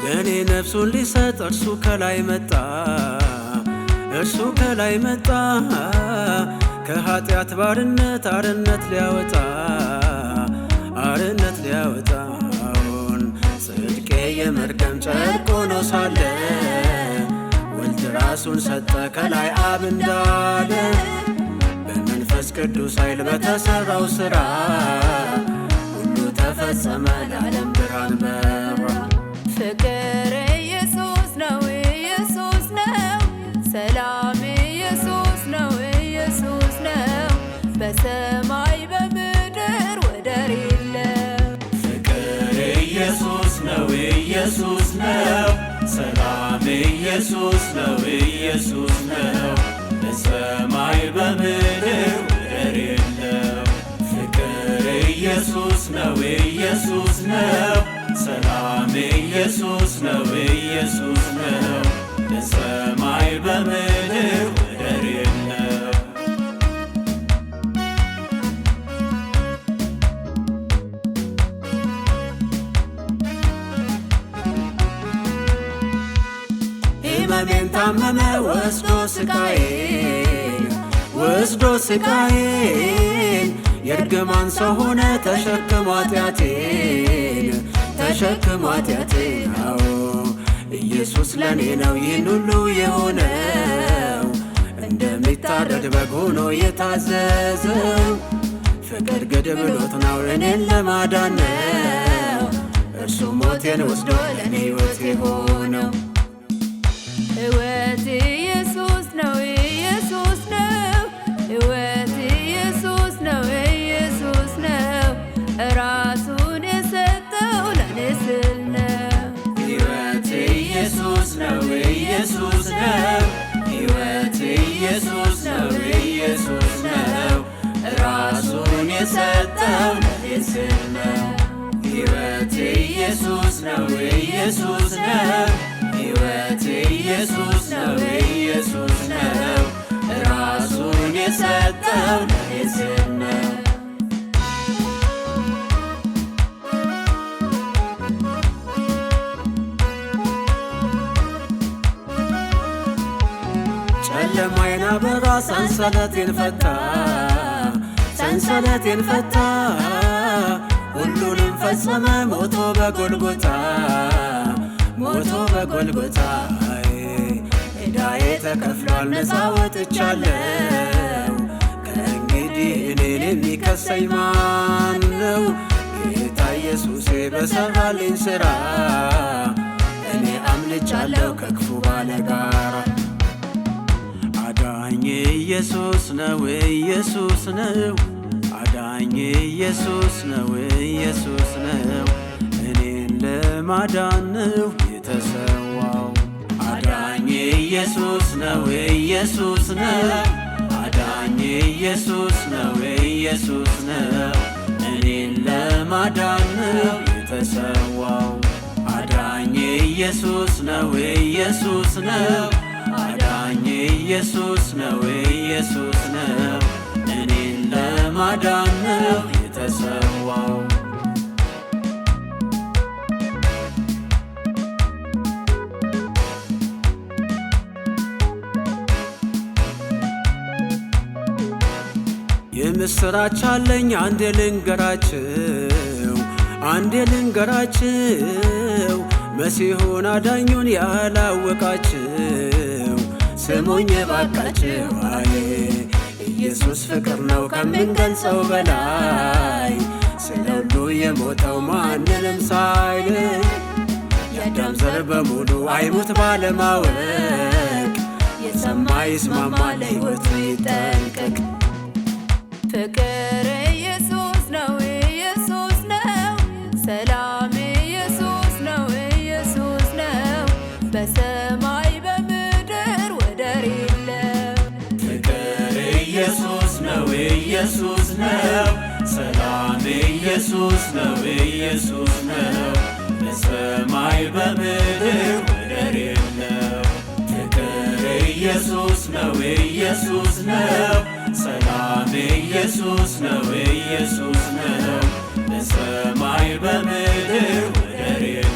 ለኔ ነፍሱን ሊሰጥ እርሱ ከላይ መጣ፣ እርሱ ከላይ መጣ። ከኃጢአት ባርነት አርነት ሊያወጣ፣ አርነት ሊያወጣ። አሁን ጽድቄ የመርገም ጨርቅ ሆኖ ሳለ ወልድ ራሱን ሰጠ ከላይ አብ እንዳለ። በመንፈስ ቅዱስ ኃይል በተሰራው ሥራ ሁሉ ተፈጸመ፣ ለዓለም ብርሃን በራ። ፍቅር ኢየሱስ ነው፣ ኢየሱስ ነው። ሰላም ኢየሱስ ነው፣ ኢየሱስ ነው። በሰማይ በምድር ወደር የለው። ፍቅር ኢየሱስ ነው፣ ኢየሱስ ነው። ሰላም ኢየሱስ ነው፣ ኢየሱስ ነው። በሰማይ በምድር ወደር የለው። ፍቅር ኢየሱስ ነው፣ ኢየሱስ ነው። ሰላም ኢየሱስ ነው፣ ኢየሱስ ነው። በሰማይ በምድር ወደር የለው። ሕመሜን ታመመ ወስዶ ስቃዬን፣ ወስዶ ስቃዬን። የእርግማን ሰው ሆነ ተሸክሞ ኃጢአቴን፣ ተሸክሞ ኃጢአቴን። አዎ ኢየሱስ ለኔ ነው ይህን ሁሉ የሆነው፣ እንደሚታረድ በግ ሆኖ የታዘዘው። ፍቅር ግድ ብሎት ነው እኔን ለማዳን ነው፣ እርሱ ሞቴን ወስዶ ለኔ ሕይወት የሆነው። ሕይወት ኢየሱስ ነው፣ ኢየሱስ ነው። ሕይወት ኢየሱስ ነው፣ ኢየሱስ ነው። ራሱን የሰጠው ለኔ ስል ነው። ሕይወት ኢየሱስ ነው፣ ኢየሱስ ነው። ሕይወት ኢየሱስ ነው፣ ኢየሱስ ነው። ራሱን የሰጠው ለኔ ስል ነው። ሕይወት ኢየሱስ ነው፣ ኢየሱስ ነው። ሕይወት ኢየሱስ ነው፣ ኢየሱስ ነው። ራሱን የሰጠው ለኔ ስል ነው። ጨለማዬን አበራ፣ ሰንሰለቴን ፈታ፣ ሰንሰለቴን ፈታ። ሁሉንም ፈጸመ ሞቶ በጎልጎታ፣ ሞቶ በጎልጎታ። ዕዳዬ ተከፍሏል ነፃ ወጥቻለሁ። ከእንግዲህ እኔን የሚከሰኝ ማን ነው? ጌታ ኢየሱሴ በሠራልኝ ሥራ እኔ አምልጫለሁ ከክፉ ባለ ጋራ። አዳኝ ኢየሱስ ነው፣ ኢየሱስ ነው። አዳኝ ኢየሱስ ነው፣ ኢየሱስ ነው። እኔን ለማዳን ነው የተሰዋው። አዳኝ ኢየሱስ ነው፣ ኢየሱስ ነው። አዳኝ ኢየሱስ ነው፣ ኢየሱስ ነው። እኔን ለማዳን ነው የተሰዋው። አዳኝ ኢየሱስ ነው፣ ኢየሱስ ነው። አዳኝ ኢየሱስ ነው፣ ኢየሱስ ነው። እኔን ለማዳን ነው የተሰዋው። የምስራች አለኝ አንዴ ልንገራችሁ፣ አንዴ ልንገራችሁ። መሲሁን አዳኙን ያላወቃችሁ ስሙኝ ባካችሁ። አይ ኢየሱስ ፍቅር ነው ከምንገልጸው በላይ፣ ስለ ሁሉ የሞተው ማንንም ሳይል። የአዳም ዘር በሙሉ አይሙት ባለማወቅ፣ የሰማ ይስማማ ለሕይወቱ ይጠንቀቅ። ፍቅር ኢየሱስ ነው፣ ኢየሱስ ነው። ሰላም ኢየሱስ በሰማይ በምድር ወደር የለው። ፍቅር ኢየሱስ ነው ኢየሱስ ነው። ሰላም ኢየሱስ ነው ኢየሱስ ነው። በሰማይ በምድር ወደር የለው። ፍቅር ኢየሱስ ነው ኢየሱስ ነው። ሰላም ኢየሱስ ነው ኢየሱስ ነው። በሰማይ በምድር ወደር የለው።